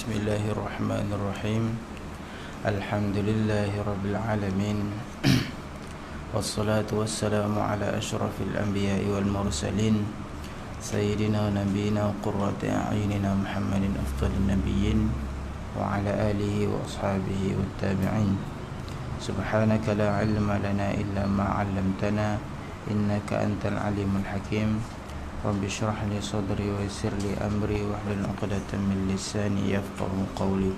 Bismillahirrahmanirrahim. Alhamdulillahi rabbil alamin. Wassalatu wassalamu ala asyrafil anbiya'i wal mursalin Sayyidina wa nabiyina wa qurrati a'yunina Muhammadin afdalin nabiyyin wa ala alihi wa ashabihi wa tabi'in. Subhanaka la ilma lana illa ma 'allamtana innaka antal alimul hakim. Rabbi syrah li sadri wa yassir li amri wahlul 'uqdatam min lisani yafqahu qawli.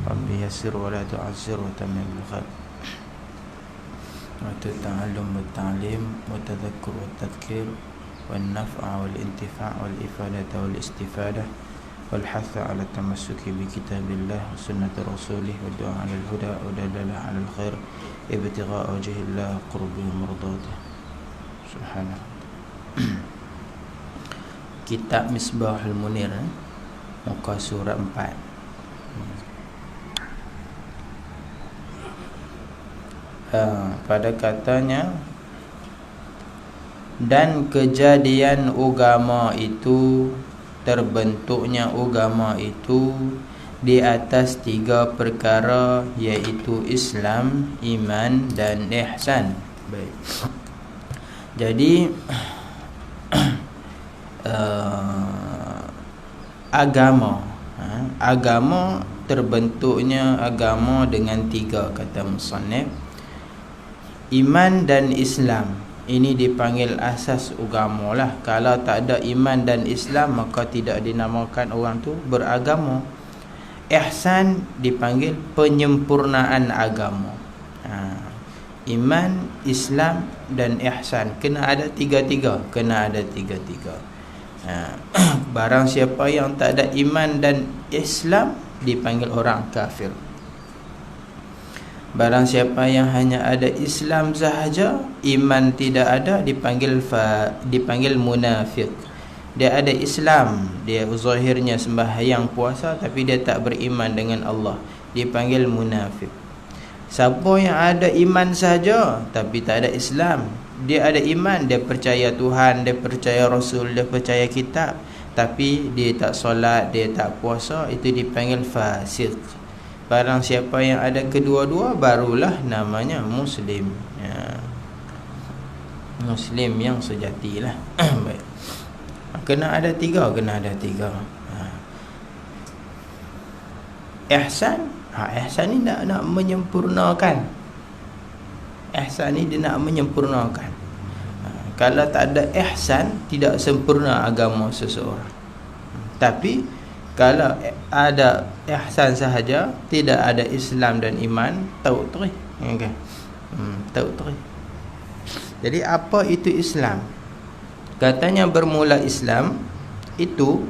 Rabbi yassir wa la tu'assir wa tammim bil khair. Wa ta'allum wa ta'lim wa tadhakkur wa tadhkir wan naf'a wal intifa' wal ifadata wal istifadah wal hatha 'ala tamassuki bi kitabillah wa sunnati rasulih wa du'a 'ala al huda wa dalalah 'ala al khair ibtigha'a wajhillah qurbi mardhatih. Subhanallah. Kitab Misbahul Munir, muka surat 4. Pada katanya, dan kejadian agama itu, terbentuknya agama itu di atas 3 perkara, iaitu Islam, iman dan ihsan. Baik. Jadi agama terbentuknya agama dengan 3, kata musannif. Iman dan Islam ini dipanggil asas agama lah. Kalau tak ada iman dan Islam, maka tidak dinamakan orang tu beragama. Ihsan dipanggil penyempurnaan agama. Iman, Islam dan ihsan kena ada 3-3. Kena ada 3-3. Barang siapa yang tak ada iman dan Islam dipanggil orang kafir. Barang siapa yang hanya ada Islam sahaja, iman tidak ada, dipanggil munafik. Dia ada Islam, dia zahirnya sembahyang puasa, tapi dia tak beriman dengan Allah, dipanggil munafik. Siapa yang ada iman saja tapi tak ada Islam, dia ada iman, dia percaya Tuhan, dia percaya Rasul, dia percaya kitab, tapi dia tak solat, dia tak puasa, itu dipanggil fasik. Barang siapa yang ada kedua-dua, barulah namanya Muslim. Muslim yang sejatilah. Baik. Kena ada 3, kena ada 3. Ihsan, ihsan ni nak menyempurnakan. Ihsan ni dia nak menyempurnakan. Kalau tak ada ihsan, tidak sempurna agama seseorang. Tapi kalau ada ihsan sahaja, tidak ada Islam dan iman, tahu terus. Okay. Tahu terus. Jadi apa itu Islam? Katanya bermula Islam itu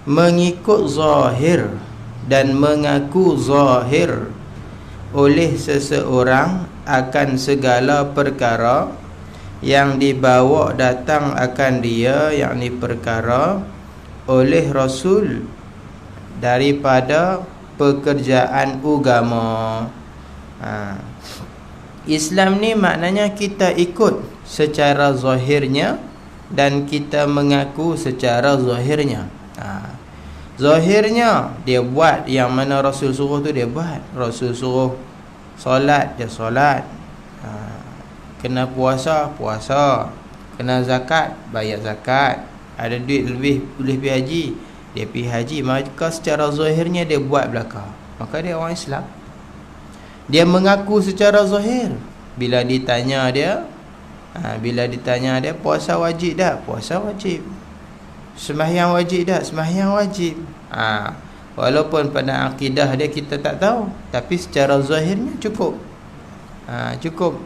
mengikut zahir dan mengaku zahir oleh seseorang akan segala perkara yang dibawa datang akan dia, yakni perkara oleh Rasul daripada pekerjaan agama. Islam ni maknanya kita ikut secara zahirnya dan kita mengaku secara zahirnya. Zahirnya dia buat yang mana Rasul suruh tu dia buat. Rasul suruh solat, dia solat. Kena puasa, puasa. Kena zakat, bayar zakat. Ada duit lebih boleh pergi haji, dia pergi haji. Maka secara zahirnya dia buat belaka, maka dia orang Islam. Dia mengaku secara zahir. Bila ditanya dia puasa wajib tak? Puasa wajib. Sembahyang wajib tak? Sembahyang wajib. Walaupun pada akidah dia kita tak tahu, tapi secara zahirnya cukup. Cukup.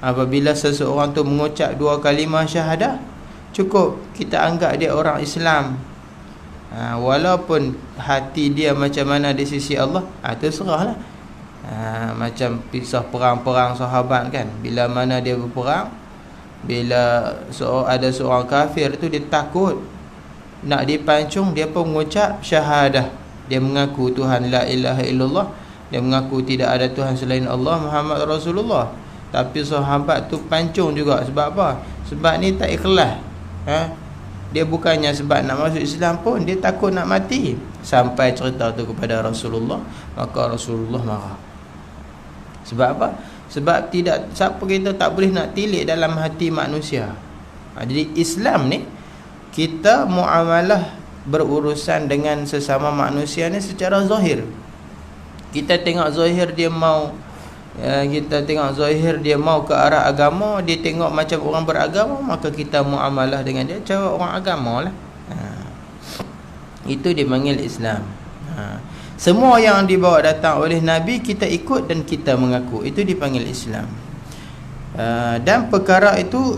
Apabila seseorang tu mengucap 2 kalimah syahadah, cukup kita anggap dia orang Islam. Walaupun hati dia macam mana di sisi Allah, terserahlah. Macam kisah perang-perang sahabat kan, bila mana dia berperang, bila ada seorang kafir tu, dia takut nak dipancung, dia pun mengucap syahadah. Dia mengaku Tuhan la ilaha illallah, dia mengaku tidak ada Tuhan selain Allah, Muhammad Rasulullah. Tapi sahabat tu pancung juga. Sebab apa? Sebab ni tak ikhlas. Dia bukannya sebab nak masuk Islam pun, dia takut nak mati. Sampai cerita tu kepada Rasulullah, maka Rasulullah marah. Sebab apa? Sebab siapa kita tak boleh nak tilik dalam hati manusia. Jadi Islam ni, kita muamalah berurusan dengan sesama manusia ni secara zahir. Kita tengok zahir dia mau ke arah agama, dia tengok macam orang beragama, maka kita muamalah dengan dia cara orang agama lah. Itu dipanggil Islam. Semua yang dibawa datang oleh Nabi kita ikut dan kita mengaku, itu dipanggil Islam. Dan perkara itu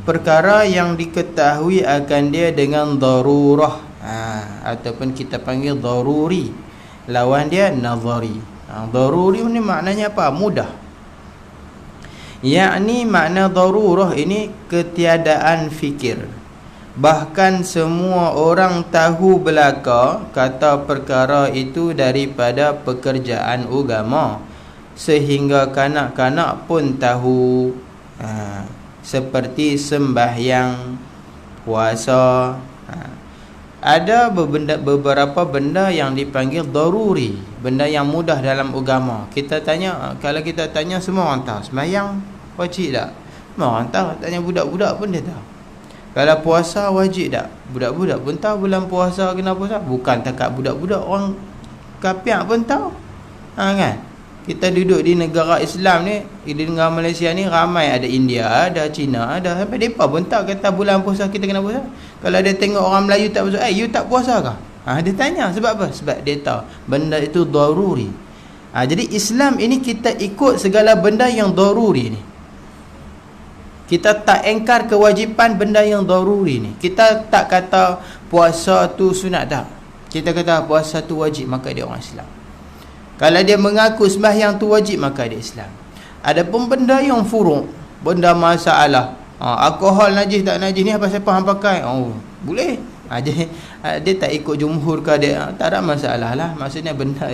perkara yang diketahui akan dia dengan darurah, ataupun kita panggil daruri. Lawan dia nazari. Daruri ni maknanya apa? Mudah. Yakni makna darurah ini ketiadaan fikir. Bahkan semua orang tahu belaka kata perkara itu daripada pekerjaan agama, sehingga kanak-kanak pun tahu. Seperti sembahyang, puasa. Ada beberapa benda yang dipanggil daruri, benda yang mudah dalam agama. Kita tanya, kalau kita tanya semua orang tahu. Sembahyang wajib tak? Semua orang tahu. Tanya budak-budak pun dia tahu. Kalau puasa wajib tak? Budak-budak pun tahu bulan puasa kena puasa. Bukan takat budak-budak, orang kafir pun tahu. Kan? Kita duduk di negara Islam ni, di negara Malaysia ni ramai, ada India, ada Cina, ada sampai mereka pun tahu kata bulan puasa kita kena puasa. Kalau dia tengok orang Melayu tak puasa, you tak puasa ke? Dia tanya sebab apa? Sebab dia tahu benda itu daruri. Jadi Islam ini kita ikut segala benda yang daruri ni. Kita tak engkar kewajipan benda yang daruri ni. Kita tak kata puasa tu sunat tak. Kita kata puasa tu wajib, maka dia orang Islam. Kalau dia mengaku sembahyang tu wajib, maka dia Islam. Adapun benda yang furuk, benda masalah, alkohol najis tak najis ni apa siapa hang pakai? Boleh. Dia tak ikut jumhur ke dia, tak ada masalah lah. Maksudnya benda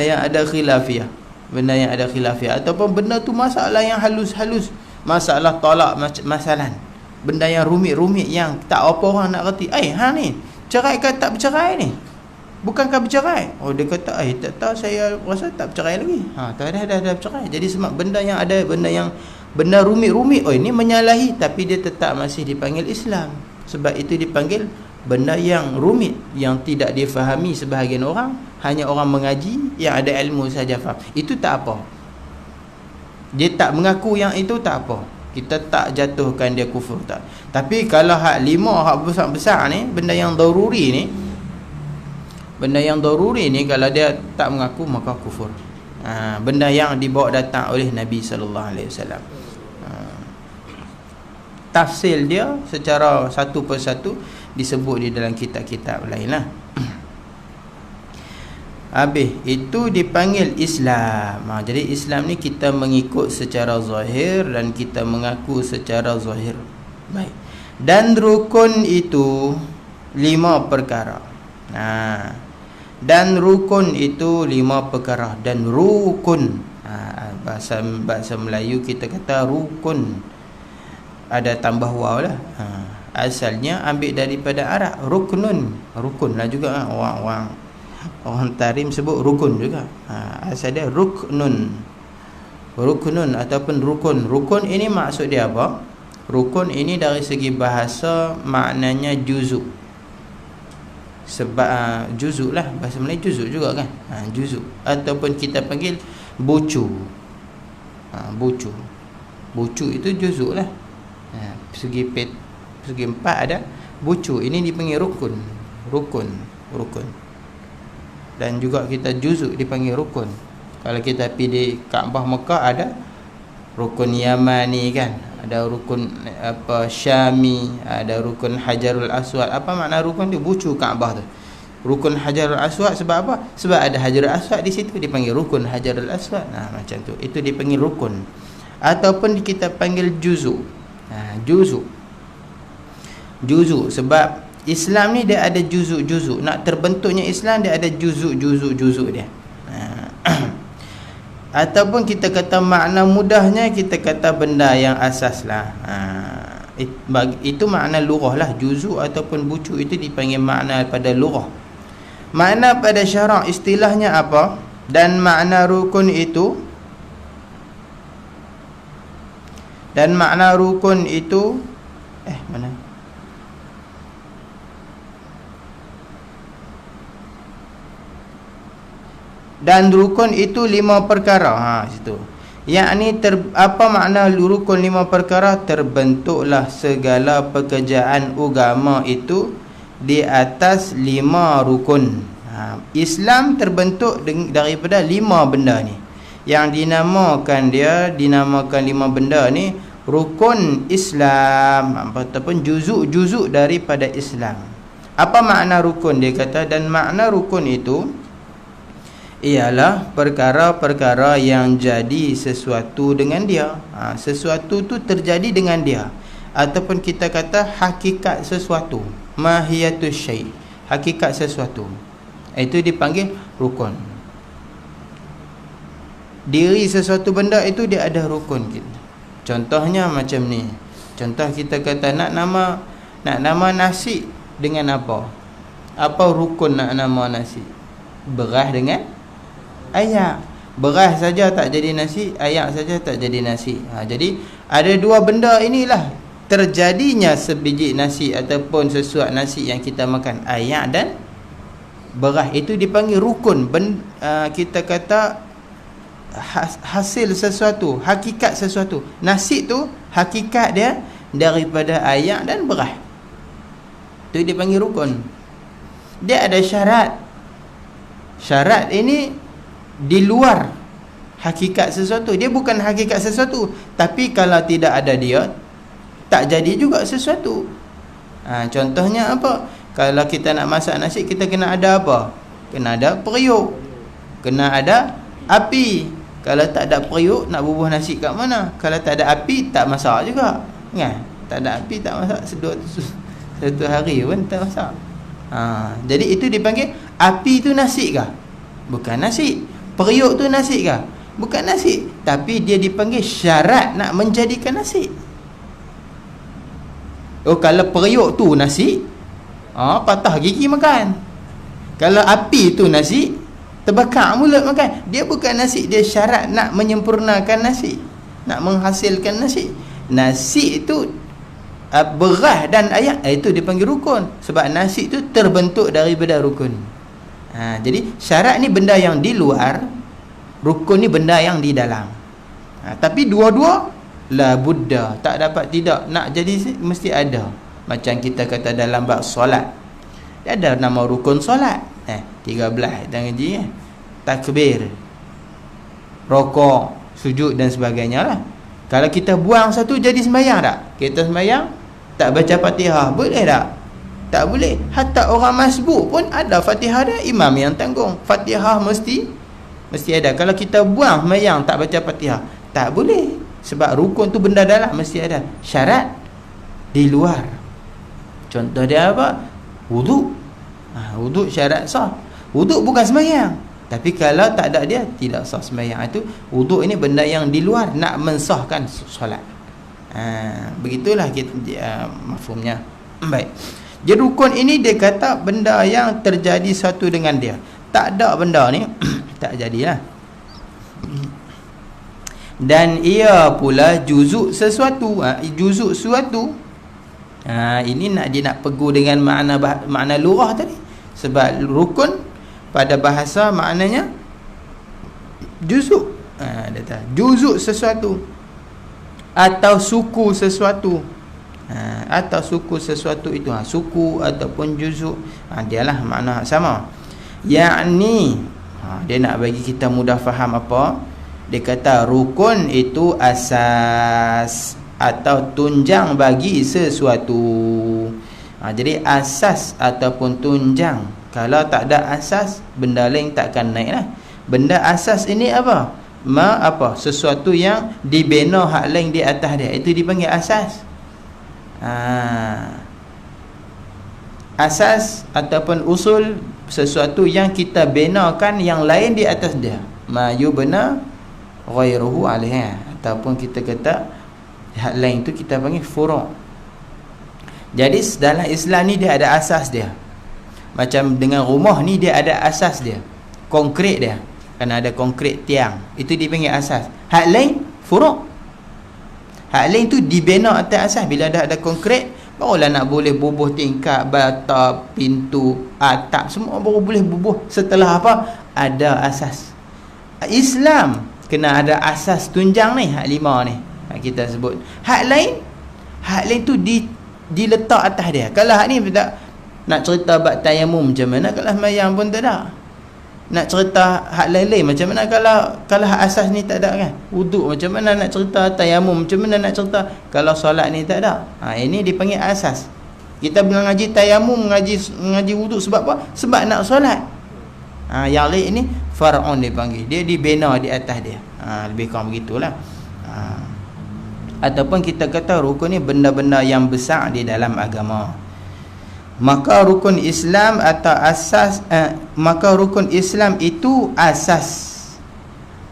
yang ada khilafiyah. Benda yang ada khilafiyah ataupun benda tu masalah yang halus-halus, masalah talak, masalah benda yang rumit-rumit yang tak apa orang nak reti. Hang ni cerai ke tak bercerai ni? Bukankah bercerai? Dia kata, tak tahu, saya rasa tak bercerai lagi. Tak ada bercerai. Jadi sebab benda yang ada, benda rumit-rumit, ini menyalahi, tapi dia tetap masih dipanggil Islam. Sebab itu dipanggil benda yang rumit, yang tidak difahami sebahagian orang. Hanya orang mengaji yang ada ilmu saja faham. Itu tak apa. Dia tak mengaku yang itu tak apa. Kita tak jatuhkan dia kufur tak. Tapi kalau hak lima, hak besar-besar ni, benda yang daruri ni, kalau dia tak mengaku maka kufur. Benda yang dibawa datang oleh Nabi SAW. Tafsir dia secara satu persatu disebut di dalam kitab-kitab lain lah. Habis itu dipanggil Islam. Jadi Islam ni kita mengikut secara zahir dan kita mengaku secara zahir. Baik. Dan rukun itu 5 perkara. Dan rukun itu 5 perkara. Dan rukun, bahasa Melayu kita kata rukun, ada tambah waw lah. Asalnya ambil daripada Arab, ruknun. Rukun lah juga. Orang Tarim sebut rukun juga. Asal dia ruknun. Ruknun ataupun rukun. Rukun ini maksud dia apa? Rukun ini dari segi bahasa maknanya juzuk. Sebab juzuk lah, bahasa Melayu juzuk juga kan. Juzuk ataupun kita panggil bucu. Bucu itu juzuk lah. Segi 4 ada bucu. Ini dipanggil rukun. Dan juga kita juzuk dipanggil rukun. Kalau kita pergi di Kaabah Mekah ada rukun Yamani kan, ada rukun Syami, ada rukun Hajarul Aswad. Apa makna rukun tu? Bucu Kaabah tu. Rukun Hajarul Aswad sebab apa? Sebab ada Hajarul Aswad di situ, dipanggil rukun Hajarul Aswad. Macam tu. Itu dipanggil rukun. Ataupun kita panggil juzuk. Juzuk sebab Islam ni dia ada juzuk-juzuk. Nak terbentuknya Islam dia ada juzuk dia. Ataupun kita kata makna mudahnya, kita kata benda yang asas lah. Itu makna lughah lah. Juzuk ataupun bucu itu dipanggil makna pada lughah. Makna pada syarak istilahnya apa? Dan makna rukun itu mana? Dan rukun itu 5 perkara. Situ. Yakni apa makna rukun 5 perkara? Terbentuklah segala pekerjaan agama itu di atas 5 rukun. Islam terbentuk daripada 5 benda ni. Yang dinamakan 5 benda ni rukun Islam ataupun juzuk daripada Islam. Apa makna rukun? Dia kata, dan makna rukun itu ialah perkara-perkara yang jadi sesuatu dengan dia. Sesuatu tu terjadi dengan dia, ataupun kita kata hakikat sesuatu, mahiyatus syai', hakikat sesuatu, itu dipanggil rukun. Diri sesuatu benda itu dia ada rukun. Contohnya macam ni. Contoh kita kata nak nama nasi dengan apa? Apa rukun nak nama nasi? Beras dengan ayak. Beras saja tak jadi nasi, ayak saja tak jadi nasi. Jadi ada 2 benda inilah terjadinya sebiji nasi ataupun sesuatu nasi yang kita makan, ayak dan beras. Itu dipanggil rukun. Kita kata hasil sesuatu, hakikat sesuatu. Nasi tu hakikat dia daripada ayak dan beras. Itu dipanggil rukun. Dia ada syarat. Syarat ini di luar hakikat sesuatu. Dia bukan hakikat sesuatu, tapi kalau tidak ada dia, tak jadi juga sesuatu. Contohnya apa? Kalau kita nak masak nasi, kita kena ada apa? Kena ada periuk, kena ada api. Kalau tak ada periuk, nak bubuh nasi kat mana? Kalau tak ada api, tak masak juga, kan? Tak ada api, tak masak. Satu hari pun tak masak. Jadi itu dipanggil, api tu nasi kah? Bukan nasi. Periuk tu nasi kah? Bukan nasi. Tapi dia dipanggil syarat nak menjadikan nasi. Kalau periuk tu nasi, patah gigi makan. Kalau api tu nasi, terbakar mulut makan. Dia bukan nasi, dia syarat nak menyempurnakan nasi, nak menghasilkan nasi. Nasi itu beras dan ayak, itu dipanggil rukun. Sebab nasi itu terbentuk daripada rukun. Jadi syarat ni benda yang di luar, rukun ni benda yang di dalam. Tapi dua-dua la budda, tak dapat tidak, nak jadi mesti ada. Macam kita kata dalam bab solat, dia ada nama rukun solat, 13 dan ngaji, takbir, rokok, sujud dan sebagainya lah. Kalau kita buang satu, jadi sembahyang tak? Kita sembahyang tak baca Fatihah, boleh tak? Tak boleh. Hatta orang masbuk pun ada Fatihah dia, imam yang tanggung. Fatihah mesti ada. Kalau kita buang sembahyang tak baca Fatihah, tak boleh. Sebab rukun tu benda dalam, mesti ada. Syarat di luar. Contoh dia apa? Wuduk. Wuduk syarat sah. Wuduk bukan sembahyang, tapi kalau tak ada dia, tidak sah sembahyang. Itu wuduk ini benda yang di luar, nak mensahkan solat. Begitulah kita mafhumnya. Baik. Jadi rukun ini dia kata benda yang terjadi satu dengan dia. Tak ada benda ni tak jadilah. Dan ia pula juzuk sesuatu. Juzuk sesuatu. Ini dia nak pegu dengan makna lughah tadi. Sebab rukun pada bahasa maknanya juzuk. Juzuk sesuatu atau suku sesuatu. Atau suku sesuatu itu, suku ataupun juzuk, dialah makna sama. Yakni dia nak bagi kita mudah faham apa dia kata. Rukun itu asas atau tunjang bagi sesuatu. Jadi asas ataupun tunjang. Kalau tak ada asas, benda lain takkan naik lah. Benda asas ini apa? Sesuatu yang dibina hak lain di atas dia, itu dipanggil asas. Asas ataupun usul, sesuatu yang kita benakan yang lain di atas dia. Ma yubna ghairuhu alaiha, ataupun kita kata hak lain tu kita panggil furu'. Jadi dalam Islam ni dia ada asas dia. Macam dengan rumah ni dia ada asas dia, konkret dia, kena ada konkret tiang, itu dipanggil asas. Hak lain furuk. Hak lain tu dibina atas asas. Bila dah ada konkret, barulah nak boleh bubuh tingkap, bata, pintu, atap, semua baru boleh bubuh. Setelah apa? Ada asas. Islam kena ada asas tunjang ni, hak 5 ni kita sebut. Hak lain tu diletak atas dia. Kalau hak ni tak nak cerita bab tayamum macam mana, kalau sembahyang pun tak ada. Nak cerita hak lain-lain macam mana kalau hak asas ni tak ada kan. Wuduk macam mana nak cerita, tayamum macam mana nak cerita kalau solat ni tak ada. Ini dipanggil asas. Kita bila ngaji tayamum, ngaji wuduk sebab apa? Sebab nak solat. Yang lain ini far'un dipanggil. Dia dibina di atas dia. Lebih kurang begitulah. Ataupun kita kata rukun ni benda-benda yang besar di dalam agama. Maka rukun Islam atau asas maka rukun Islam itu asas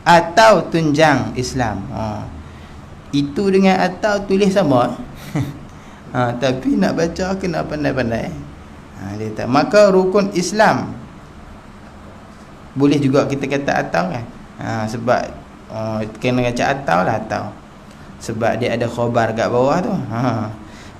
atau tunjang Islam. Itu dengan atau tulis sama. Tapi nak baca kena pandai-pandai. Dia tak. Maka rukun Islam, boleh juga kita kata atau kan. Sebab kena baca atau lah, atau sebab dia ada khabar kat bawah tu.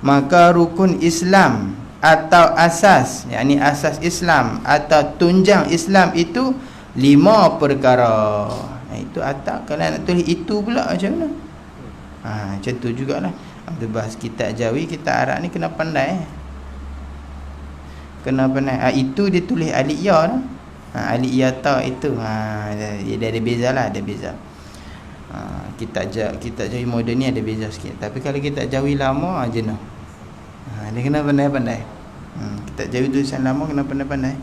Maka rukun Islam atau asas, yakni asas Islam atau tunjang Islam itu 5 perkara. Itu atau kalau nak tulis itu pula macam mana? Macam tu jugalah. Kita bahas kitab Jawi, kitab Arab ni kena pandai. Kena pandai. Itu dia tulis alif ya lah. Alif ya ta itu. Dia ada beza lah, ada beza. Kitab Jawi moden ni ada beza sikit. Tapi kalau kitab Jawi lama jenuh. Dia kena pandai-pandai. Kitab Jawi tulisan lama kena pandai-pandai.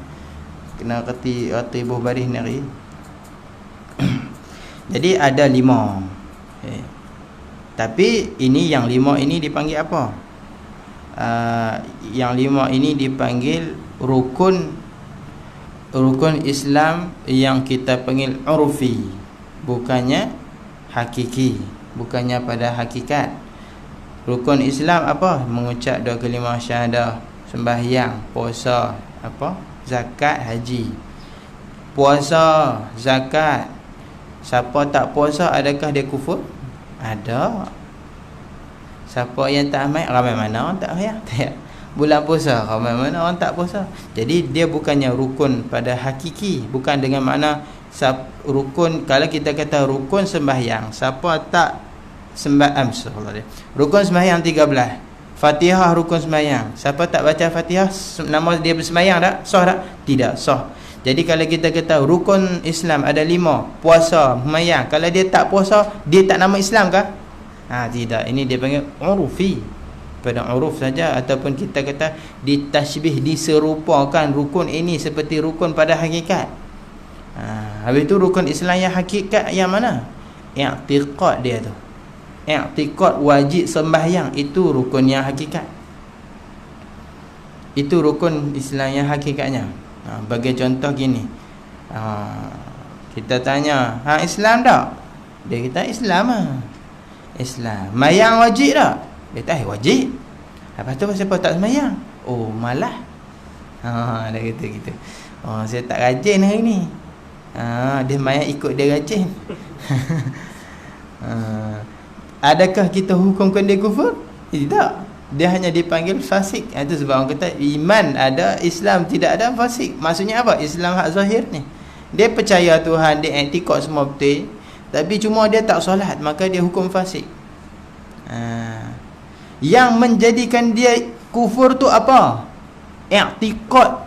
Kena reti buh baris ni. Jadi ada 5. Tapi ini yang 5 ini dipanggil apa? Yang 5 ini dipanggil rukun Islam yang kita panggil urfi, bukannya hakiki, bukannya pada hakikat. Rukun Islam apa? Mengucap 2 kalimah syahadah, sembahyang, puasa, zakat, haji. Puasa, zakat. Siapa tak puasa, adakah dia kufur? Ada. Siapa yang tak amal, ramai mana orang tak amal? Tak. Bulan puasa, ramai mana orang tak puasa? Jadi dia bukannya rukun pada hakiki, bukan dengan makna rukun. Kalau kita kata rukun sembahyang, siapa tak rukun sembahyang 13, Fatihah rukun sembahyang, siapa tak baca Fatihah, nama dia bersembahyang tak? Sah tak? Tidak sah. Jadi kalau kita kata rukun Islam ada 5, puasa, sembahyang, kalau dia tak puasa, dia tak nama Islam kah? Tidak. Ini dia panggil urufi, pada uruf saja. Ataupun kita kata ditashbih, diserupakan rukun ini seperti rukun pada hakikat. Habis itu rukun Islam yang hakikat yang mana? I'tiqad dia tu. I'tiqad wajib sembahyang, itu rukun yang hakikat. Itu rukun Islam yang hakikatnya. Bagi contoh gini, kita tanya, Islam tak? Dia kata Islam Islam. Mayang wajib tak? Dia kata wajib. Lepas tu siapa tak semayang? Oh malah. Dia kata gitu. Saya tak rajin hari ni. Dia mayang ikut dia rajin. Adakah kita hukumkan dia kufur? Tidak. Dia hanya dipanggil fasik. Itu sebab orang kata iman ada, Islam tidak ada, fasik. Maksudnya apa? Islam hak zahir ni, dia percaya Tuhan, dia i'tiqad semua betul, tapi cuma dia tak solat, maka dia hukum fasik. Yang menjadikan dia kufur tu apa? I'tiqad.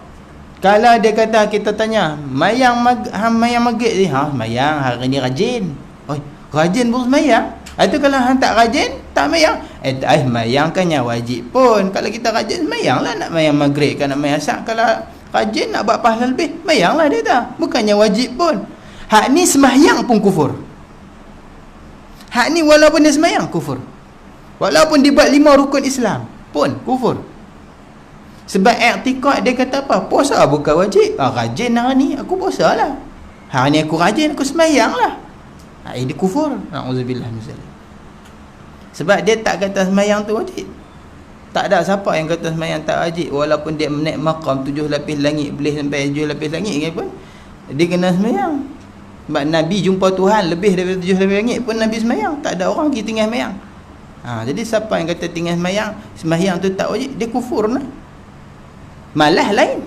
Kalau dia kata, kita tanya, mayang maghrib ni, mayang hari ni rajin. Rajin pun semayang. Itu kalau hang tak rajin, tak mayang. Mayang kan yang wajib pun. Kalau kita rajin, mayang lah. Nak mayang maghrib kan, nak mayang asar. Kalau rajin nak buat pahala lebih, mayang lah dia tak. Bukannya wajib pun. Hak ni semayang pun kufur. Hak ni walaupun dia semayang, kufur. Walaupun dia buat 5 rukun Islam pun kufur. Sebab i'tiqad dia kata apa? Puasa bukan wajib. Rajin hari ni, aku puasa lah. Hari ni aku rajin, aku semayang lah. Dia kufur. Na'udzubillah misalnya. Sebab dia tak kata semayang tu wajib. Tak ada siapa yang kata semayang tak wajib, walaupun dia menaik maqam 7 lapis langit, boleh sampai 7 lapis langit ke pun dia kena semayang. Sebab Nabi jumpa Tuhan lebih daripada 7 lapis langit pun Nabi semayang. Tak ada orang pergi tinggal semayang. Jadi siapa yang kata tinggal semayang tu tak wajib, dia kufur lah. Malah lain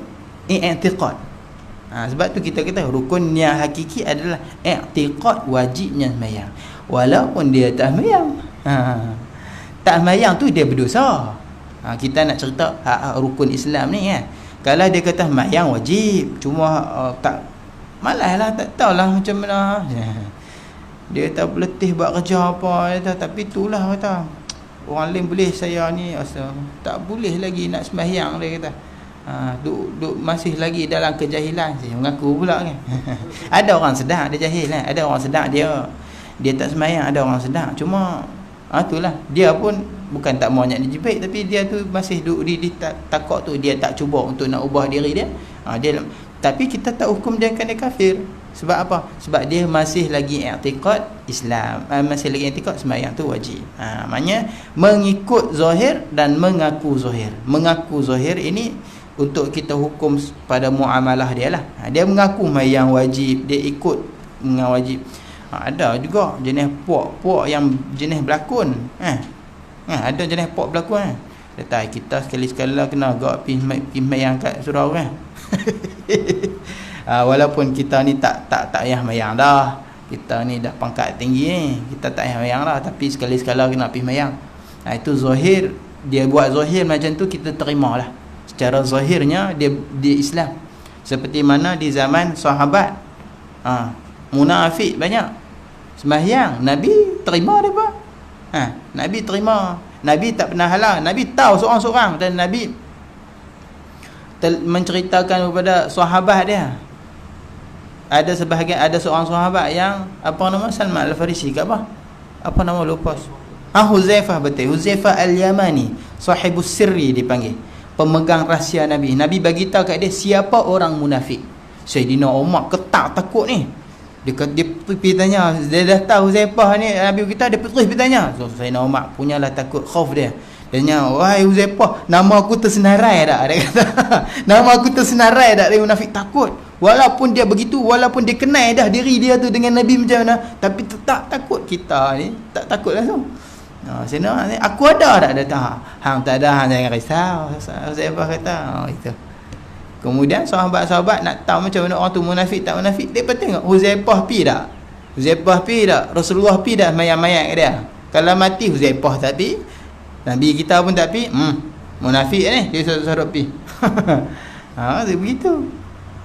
i'tiqad. Sebab tu kita kata rukun yang hakiki adalah i'tiqad wajibnya semayang, walaupun dia tak semayang. Tak semayang tu dia berdosa. Kita nak cerita rukun Islam ni kan. Kalau dia kata semayang wajib, cuma tak, malas lah, tak tahulah macam mana. Dia kata letih buat kerja apa, dia kata, tapi itulah kata orang lain boleh, saya ni tak boleh lagi nak sembahyang, dia kata. Duk masih lagi dalam kejahilan. Saya mengaku pula kan. Ada orang sedar dia jahil kan? Ada orang sedar dia tak sembahyang, ada orang sedar. Cuma itulah, dia pun bukan tak mau nak dijibik, tapi dia tu masih duk di takut tu, dia tak cuba untuk nak ubah diri dia. Tapi kita tak hukum dia kena kafir. Sebab apa? Sebab dia masih lagi i'tiqad Islam, masih lagi i'tiqad sembahyang tu wajib. Maknanya mengikut zahir dan mengaku zahir. Mengaku zahir ini untuk kita hukum pada muamalah dia lah. Dia mengaku sembahyang wajib, dia ikut dengan wajib. Ada juga jenis puak yang jenis berlakon. Ada jenis puak berlakon. Dia tahu kita sekali-sekala kena agak pergi sembahyang kat surau kan. Walaupun kita ni tak payah sembahyang dah, kita ni dah pangkat tinggi ni, kita tak payah sembahyang dah, tapi sekali-sekala kena pergi sembahyang. Itu zahir, dia buat zahir macam tu, kita terimalah. Secara zahirnya dia Islam. Seperti mana di zaman sahabat, munafik banyak sembahyang, Nabi terima depa. Nabi terima. Nabi tak pernah halang. Nabi tahu seorang-seorang, dan Nabi menceritakan kepada sahabat dia. Ada seorang sahabat yang apa nama, Salman Al-Farisi ke apa nama, lupa. Huzaifah, betul, Huzaifah Al-Yamani, sahibus sirri dipanggil, pemegang rahsia Nabi. Nabi bagi tahu kat dia siapa orang munafik. Sayyidina Umar ketak takut ni. Dia pergi tanya, dia dah tahu Huzaifah ni, Nabi kita dia terus pergi tanya. So Sayyidina Umar punyalah takut, khauf dia. Dia tanya, wahai Huzaifah, nama aku tersenarai tak? Dia kata, nama aku tersenarai tak? Dia munafik takut. Walaupun dia begitu, walaupun dia kenal dah diri dia tu dengan Nabi macam mana, tapi tetap takut. Kita ni tak takut langsung. Sayyidina, aku ada tak? Dia kata, hang tak ada, hang jangan risau. Huzaifah kata, itu. Kemudian sahabat-sahabat nak tahu macam mana orang tu munafik tak munafik, dia pun tengok Huzaifah pi tak? Huzaifah pi tak? Rasulullah pi tak mayat-mayat ke dia? Kalau mati Huzaifah tak pi, Nabi kita pun tak pi, munafik ni, dia sorok pi. Dia begitu.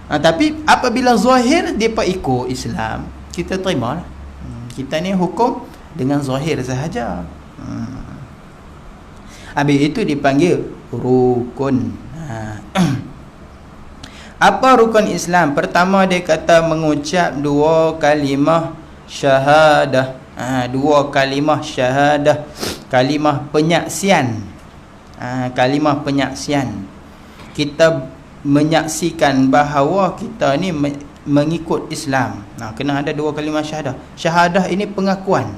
Tapi apabila zahir depa ikut Islam, kita terima lah. Kita ni hukum dengan zahir sahaja. Habis itu dipanggil rukun. Apa rukun Islam? Pertama dia kata mengucap 2 kalimah syahadah. 2 kalimah syahadah, kalimah penyaksian. Kalimah penyaksian. Kita menyaksikan bahawa kita ni mengikut Islam. Kena ada 2 kalimah syahadah. Syahadah ini pengakuan.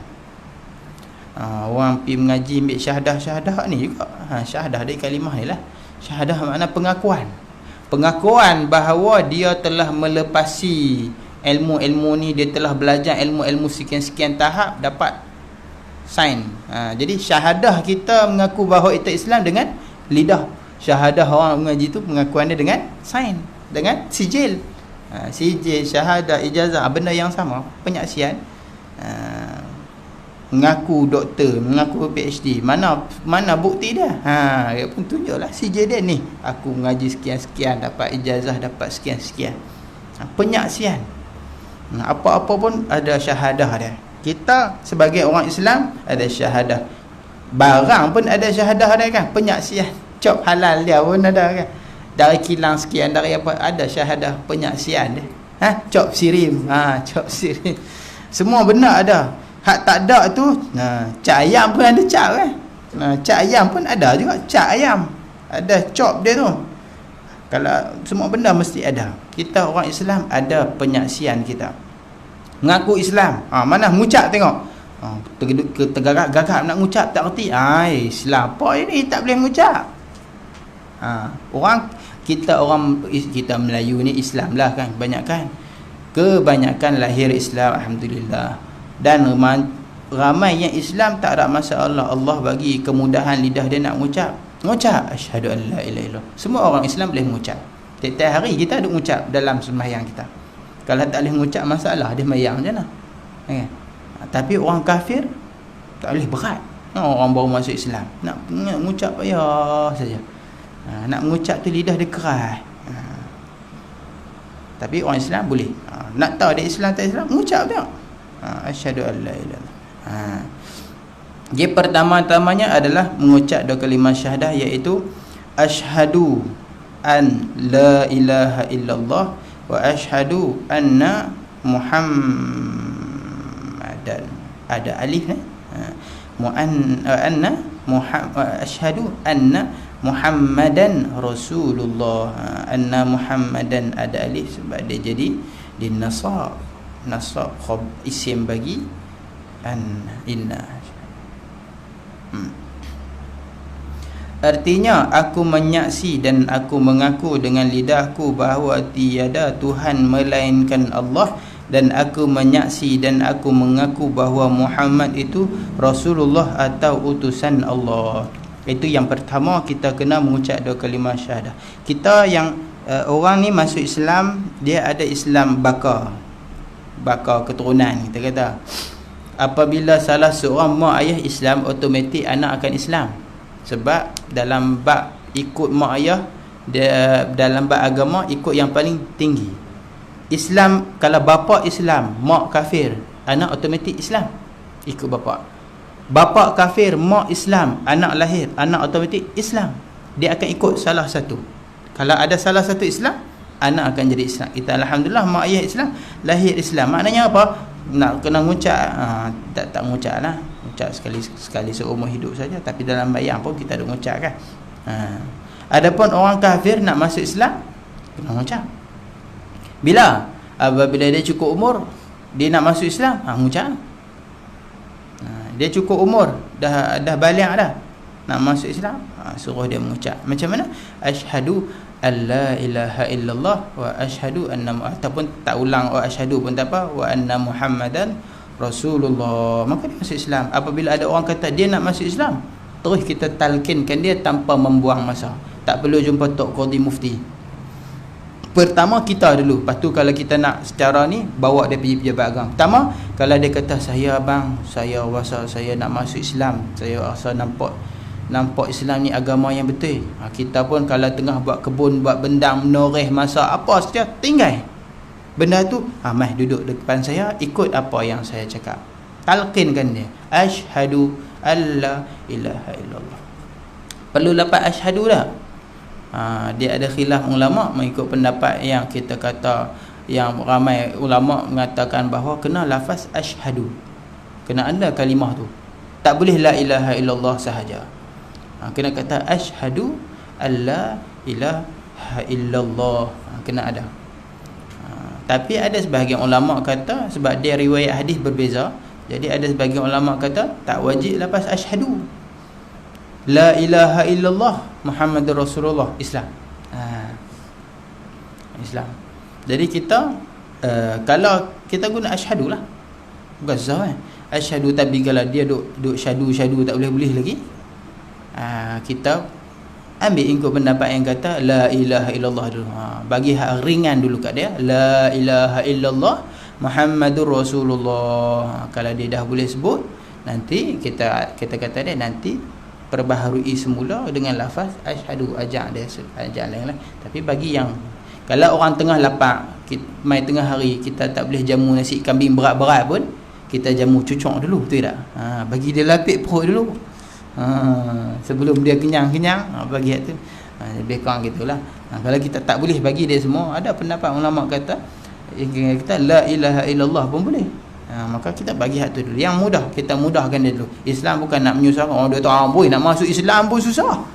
Orang pergi mengaji ambil syahadah ni juga. Syahadah dari kalimah ni lah. Syahadah makna pengakuan. Pengakuan bahawa dia telah melepasi ilmu-ilmu ni, dia telah belajar ilmu-ilmu sekian-sekian tahap, dapat sign. Jadi syahadah kita mengaku bahawa itu Islam dengan lidah. Syahadah orang mengaji tu pengakuan dia dengan sign, dengan sijil. Sijil, syahadah, ijazah, benda yang sama, penyaksian. Mengaku doktor, mengaku PhD, mana bukti dia? Dia pun tunjuklah sijil dia ni, aku mengaji sekian-sekian, dapat ijazah, dapat sekian-sekian. Penyaksian. Apa-apa pun ada syahadah dia. Kita sebagai orang Islam ada syahadah. Barang pun ada syahadah dia kan, penyaksian. Cop halal dia pun ada kan. Dari kilang sekian, dari apa, ada syahadah penyaksian dia. Cop sirim, cop sirim. Semua benda ada. Hak tak ada tu, cak ayam pun ada cap kan. Cak ayam pun ada juga cak ayam. Ada cop dia tu. Kalau semua benda mesti ada. Kita orang Islam ada penyaksian kita. Mengaku Islam. Mana ngucap tengok. Tergagap nak ngucap tak reti. Islam apa ini tak boleh ngucap. Kita Melayu ni Islam lah kan, kebanyakan lahir Islam, alhamdulillah. Dan ramai yang Islam tak ada masalah. Allah bagi kemudahan lidah dia nak ngucap asyhadu an la ilaha illallah. Semua orang Islam boleh mengucap. Tiap-tiap hari kita duk mengucap dalam sembahyang kita. Kalau tak boleh mengucap, masalah dia sembahyang je lah. Tapi orang kafir tak boleh, berat. Orang baru masuk Islam nak mengucap payah saja. Nak mengucap tu lidah dia keras. Tapi orang Islam boleh. Nak tahu dia Islam tak Islam, mengucap tengok. Asyhadu an la ilaha illallah. Dia pertama-tamanya adalah mengucap dua kalimah syahadah, iaitu asyhadu an la ilaha illallah wa asyhadu anna muhammadan, ada alif asyhadu anna muhammadan rasulullah. Anna muhammadan ada alif sebab dia jadi dinasab isim bagi inna. Artinya, aku menyaksi dan aku mengaku dengan lidahku bahawa tiada Tuhan melainkan Allah, dan aku menyaksi dan aku mengaku bahawa Muhammad itu Rasulullah atau utusan Allah. Itu yang pertama, kita kena mengucap dua kalimah syahadah. Kita yang orang ni masuk Islam, dia ada Islam bakar keturunan, kita kata. Apabila salah seorang mak ayah Islam, automatik anak akan Islam. Sebab dalam bab ikut mak ayah, dalam bab agama ikut yang paling tinggi. Islam, kalau bapa Islam, mak kafir, anak automatik Islam, ikut bapa. Bapa kafir, mak Islam, anak lahir, anak automatik Islam. Dia akan ikut salah satu. Kalau ada salah satu Islam, anak akan jadi Islam. Kita alhamdulillah mak ayah Islam, lahir Islam. Maknanya apa? Nak kena ngucap, tak ngucap lah. Ngucap sekali seumur hidup saja. Tapi dalam bayang pun kita ada ngucap kan. Adapun orang kafir nak masuk Islam, kena ngucap. Apabila dia cukup umur, dia nak masuk Islam, ngucap. Dia cukup umur, dah balik dah, nak masuk Islam, suruh dia mengucap. Macam mana? Asyhadu alla ilaha illallah wa asyhadu anna, ataupun tak ulang wa asyhadu pun tak apa, wa anna muhammadan rasulullah, maka dia masuk Islam. Apabila ada orang kata dia nak masuk Islam, terus kita talkinkan dia tanpa membuang masa. Tak perlu jumpa Tok Qadi Mufti. Pertama kita dulu, lepas tu kalau kita nak secara ni, bawa dia pergi pejabat agama. Pertama, kalau dia kata saya abang, saya rasa saya nak masuk Islam, saya rasa nampak Islam ni agama yang betul. Kita pun kalau tengah buat kebun, buat bendang, menoreh, masak apa saja, tinggal benda tu, mai duduk depan saya, ikut apa yang saya cakap, talqinkan dia. Asyhadu alla ilaha illallah. Perlu dapat asyhadu dah. Dia ada khilaf ulama mengikut pendapat yang kita kata, yang ramai ulama mengatakan bahawa kena lafaz asyhadu, kena ada kalimah tu, tak boleh la ilaha illallah sahaja. Kena kata asyhadu alla ilaha illallah, kena ada. Tapi ada sebahagian ulama kata, sebab dia riwayat hadis berbeza, jadi ada sebahagian ulama kata tak wajib lepas asyhadu. La ilaha illallah Muhammadur Rasulullah, Islam. Islam. Jadi kita kalau kita guna asyhadu lah, bukan susah kan. Asyhadu, tapi kalau dia duk syadu tak boleh lagi, kita ambil ikut pendapat yang kata la ilaha illallah dulu. Bagi hak ringan dulu kat dia, la ilaha illallah Muhammadur Rasulullah. Kalau dia dah boleh sebut, nanti kita kata dia nanti perbaharui semula dengan lafaz asyhadu, ajak lain lah. Tapi bagi yang kalau orang tengah lapar, mai tengah hari, kita tak boleh jamu nasi kambing berat-berat pun, kita jamu cucuk dulu, betul tak? Bagi dia lapik perut dulu, sebelum dia kenyang, bagi tu. Lebih kurang gitulah. Kalau kita tak boleh bagi dia semua, ada pendapat ulama kata la ilaha illallah pun boleh. Maka kita bagi hak tu dulu. Yang mudah, kita mudahkan dia dulu. Islam bukan nak menyusahkan orang. Dia tahu boy nak masuk Islam pun susah.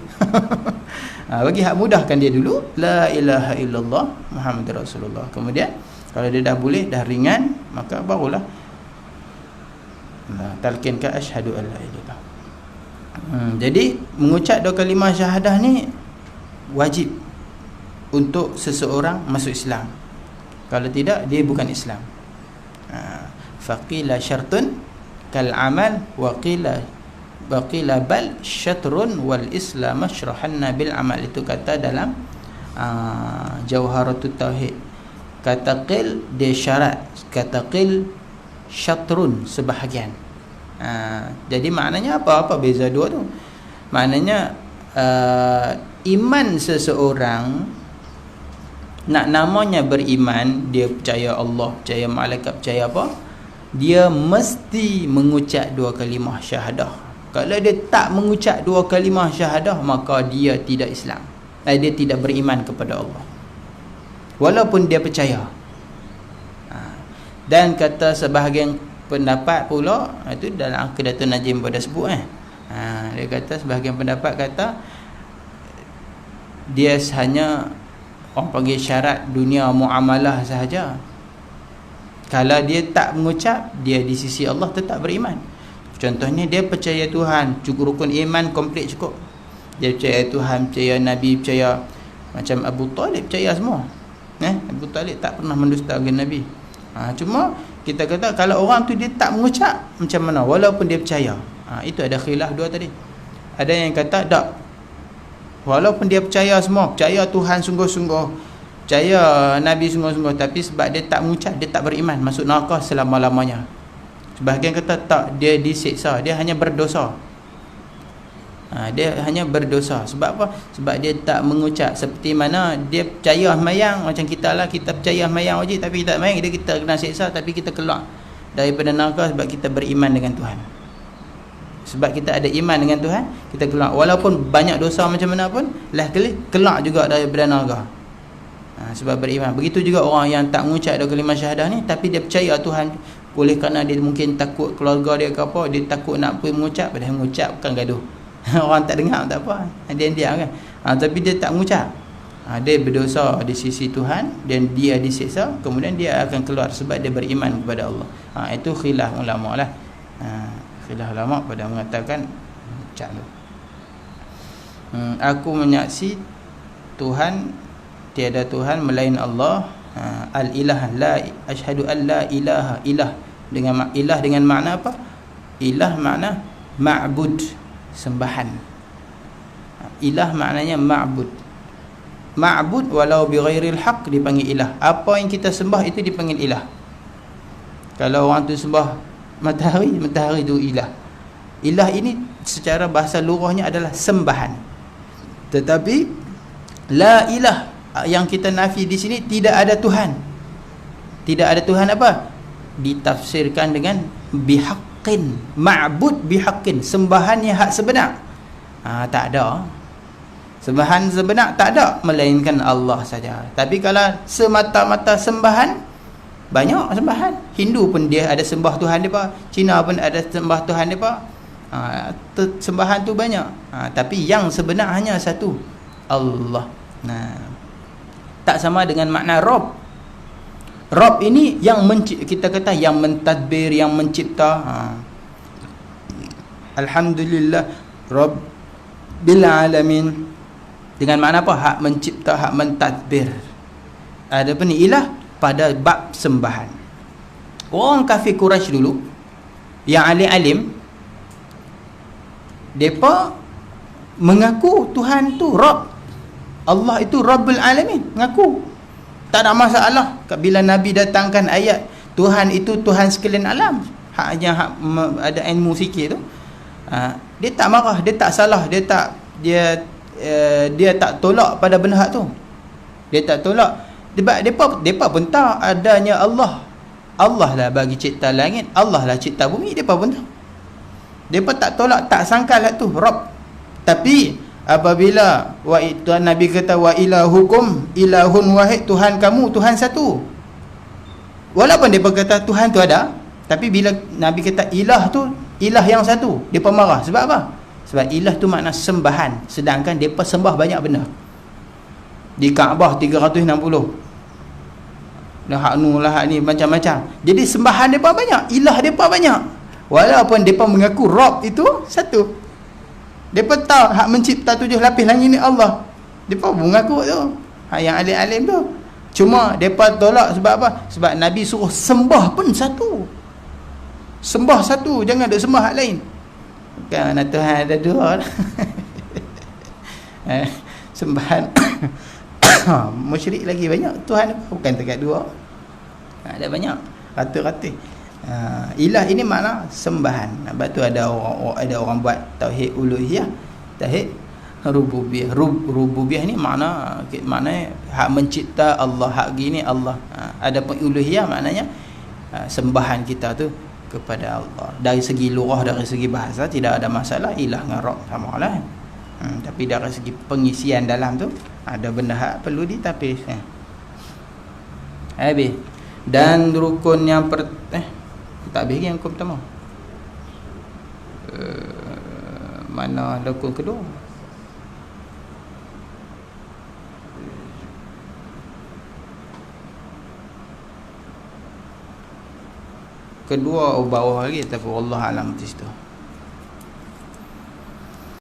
Bagi hak mudahkan dia dulu, la ilaha illallah Muhammadur Rasulullah. Kemudian kalau dia dah boleh, dah ringan, maka barulah talqinkan asyhadu an la ilaha illallah. Jadi mengucap dua kalimah syahadah ni wajib untuk seseorang masuk Islam. Kalau tidak, dia bukan Islam. Faqila syartun kal amal wa qila bal syatrun wal islam ashrahanna bil amal. Itu kata dalam Jawharatut Tauhid. Kata qil dia syarat, kata qil syatrun sebahagian. Jadi maknanya apa beza dua tu? Maknanya iman seseorang, nak namanya beriman, dia percaya Allah, percaya malaikat, percaya apa, dia mesti mengucap dua kalimah syahadah. Kalau dia tak mengucap dua kalimah syahadah, maka dia tidak Islam. Dia tidak beriman kepada Allah, walaupun dia percaya. Dan kata sebahagian pendapat pula, itu dalam Aqidatul Najim pada sebut dia kata, sebahagian pendapat kata dia hanya orang panggil syarat dunia muamalah sahaja. Kalau dia tak mengucap, dia di sisi Allah tetap beriman. Contohnya dia percaya Tuhan, cukup rukun iman komplit cukup. Dia percaya Tuhan, percaya Nabi, percaya macam Abu Talib, percaya semua. Abu Talib tak pernah mendustakan Nabi. Cuma kita kata kalau orang tu dia tak mengucap, macam mana walaupun dia percaya? Itu ada khilaf dua tadi. Ada yang kata tak, walaupun dia percaya semua, percaya Tuhan sungguh-sungguh, percaya Nabi sungguh-sungguh, tapi sebab dia tak mengucap, dia tak beriman, masuk neraka selama-lamanya. Sebahagian kata tak, dia disiksa, dia hanya berdosa. Dia hanya berdosa. Sebab apa? Sebab dia tak mengucap. Seperti mana dia percaya semayang, macam kita lah, kita percaya semayang wajib tapi kita tak semayang, kita kena siksa, tapi kita keluar daripada neraka sebab kita beriman dengan Tuhan. Sebab kita ada iman dengan Tuhan, kita keluar, walaupun banyak dosa macam mana pun, keluar juga daripada neraka. Sebab beriman. Begitu juga orang yang tak mengucap dua kalimah syahadah ni, tapi dia percaya Tuhan, oleh kerana dia mungkin takut keluarga dia ke apa, dia takut nak pergi mengucap, padahal mengucap bukan gaduh. Orang tak dengar tak apa, diam-diam kan. Tapi dia tak mengucap, dia berdosa di sisi Tuhan dan dia disiksa, kemudian dia akan keluar sebab dia beriman kepada Allah. Itu khilaf ulama lah. Khilaf ulama pada mengatakan macam tu. Aku menyaksi Tuhan, tiada Tuhan melain Allah, al-ilah, la asyhadu an la ilaha ilah. Dengan ilah dengan makna apa? Ilah makna ma'bud, sembahan. Ilah maknanya ma'bud. Ma'bud walau bighairil haq dipanggil ilah. Apa yang kita sembah itu dipanggil ilah. Kalau orang tu sembah matahari, matahari itu ilah. Ilah ini secara bahasa lughahnya adalah sembahan. Tetapi la ilah yang kita nafi di sini, tidak ada Tuhan. Tidak ada Tuhan apa? Ditafsirkan dengan bihaqqin, ma'bud bihaqqin, sembahan yang hak sebenar. Tak ada. Sembahan sebenar tak ada melainkan Allah saja. Tapi kalau semata-mata sembahan, banyak sembahan. Hindu pun dia ada sembah Tuhan depa, Cina pun ada sembah Tuhan depa. Sembahan tu banyak. Tapi yang sebenar hanya satu, Allah. Tak sama dengan makna Rabb. Rabb ini yang kita kata yang mentadbir, yang mencipta. Alhamdulillah Rabbil alamin. Dengan makna apa? Hak mencipta, hak mentadbir. Ada apa ni? Ilah pada bab sembahan. Orang kafir Quraisy dulu yang alim-alim, mereka mengaku Tuhan tu Rabb. Allah itu Rabbul alamin, mengaku. Tak ada masalah bila Nabi datangkan ayat Tuhan itu Tuhan sekalian alam, hanya ada ilmu fikir tu, dia tak marah, dia tak salah, dia tak tolak pada benda hak tu. Dia tak tolak sebab depa pun tahu adanya Allah. Allah lah bagi cipta langit, Allah lah cipta bumi, depa pun tahu. Depa tak tolak, tak sangkal hak tu Rabb. Tapi apabila Tuhan Nabi kata wa ilahukum ilahun wahid, Tuhan kamu Tuhan satu, walaupun dia kata Tuhan tu ada, tapi bila Nabi kata ilah tu ilah yang satu, dia marah. Sebab apa? Sebab ilah tu makna sembahan, sedangkan dia sembah banyak benda. Di Kaabah 360, hak nu lah, hak ni, macam-macam. Jadi sembahan depa banyak, ilah depa banyak. Walaupun mereka mengaku Rabb itu satu. Mereka tahu hak mencipta 7 lapis langit ni Allah. Mereka mengaku tu. Hak yang alim-alim tu. Cuma mereka tolak sebab apa? Sebab Nabi suruh sembah pun satu. Sembah satu, jangan duk sembah hak lain. Bukan Tuhan ada dua. Sembahan musyrik lagi banyak. Tuhan bukan dekat dua. Ada banyak. Ratus-ratus. Ilah ini makna sembahan. Sebab tu ada orang buat tauhid uluhiyah, tauhid rububiyah. Rububiyah ni makna hak mencipta Allah, hak gini Allah. Adapun uluhiyah maknanya sembahan kita tu kepada Allah. Dari segi lurah, dari segi bahasa tidak ada masalah, ilah dengan Rabb sama lah. Tapi dari segi pengisian dalam tu ada benda hak perlu ditapis. Habis. Dan rukun yang tak habis yang rukun pertama. Mana rukun kedua? Kedua bawah lagi, tapi wallah alam di situ.